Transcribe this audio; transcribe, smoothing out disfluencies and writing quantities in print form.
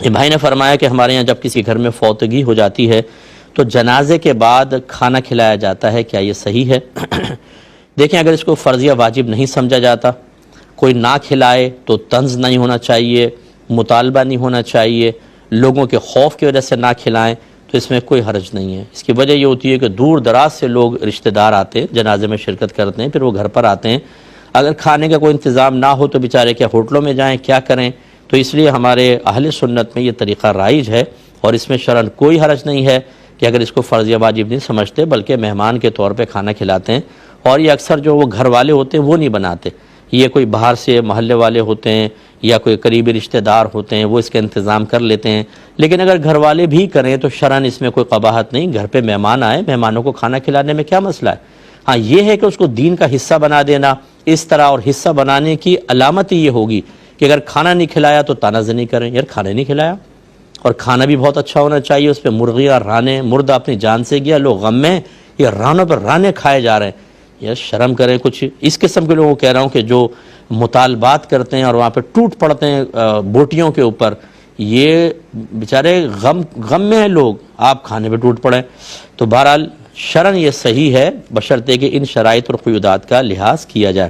یہ بھائی نے فرمایا کہ ہمارے یہاں جب کسی گھر میں فوتگی ہو جاتی ہے تو جنازے کے بعد کھانا کھلایا جاتا ہے، کیا یہ صحیح ہے؟ دیکھیں، اگر اس کو فرض یا واجب نہیں سمجھا جاتا، کوئی نہ کھلائے تو طنز نہیں ہونا چاہیے، مطالبہ نہیں ہونا چاہیے، لوگوں کے خوف کی وجہ سے نہ کھلائیں تو اس میں کوئی حرج نہیں ہے۔ اس کی وجہ یہ ہوتی ہے کہ دور دراز سے لوگ رشتہ دار آتے ہیں، جنازے میں شرکت کرتے ہیں، پھر وہ گھر پر آتے ہیں، اگر کھانے کا کوئی انتظام نہ ہو تو بیچارے کیا ہوٹلوں میں جائیں، کیا کریں؟ تو اس لیے ہمارے اہل سنت میں یہ طریقہ رائج ہے، اور اس میں شرعاً کوئی حرج نہیں ہے کہ اگر اس کو فرض یا واجب نہیں سمجھتے بلکہ مہمان کے طور پہ کھانا کھلاتے ہیں۔ اور یہ اکثر جو وہ گھر والے ہوتے ہیں وہ نہیں بناتے، یہ کوئی باہر سے محلے والے ہوتے ہیں یا کوئی قریبی رشتہ دار ہوتے ہیں، وہ اس کا انتظام کر لیتے ہیں۔ لیکن اگر گھر والے بھی کریں تو شرعاً اس میں کوئی قباحت نہیں، گھر پہ مہمان آئے، مہمانوں کو کھانا کھلانے میں کیا مسئلہ ہے؟ ہاں یہ ہے کہ اس کو دین کا حصہ بنا دینا اس طرح، اور حصہ بنانے کی علامت یہ ہوگی کہ اگر کھانا نہیں کھلایا تو طعنہ زنی کریں، یار کھانا نہیں کھلایا، اور کھانا بھی بہت اچھا ہونا چاہیے، اس پہ مرغی اور رانے، مردہ اپنی جان سے گیا، لوگ غم میں یہ رانوں پر رانے کھائے جا رہے ہیں، یار شرم کریں کچھ۔ اس قسم کے لوگوں کو کہہ رہا ہوں کہ جو مطالبات کرتے ہیں اور وہاں پہ ٹوٹ پڑتے ہیں بوٹیوں کے اوپر، یہ بیچارے غم میں ہیں لوگ، آپ کھانے پہ ٹوٹ پڑیں۔ تو بہرحال شرعاً یہ صحیح ہے بشرطے کہ ان شرائط اور قیودات کا لحاظ کیا جائے۔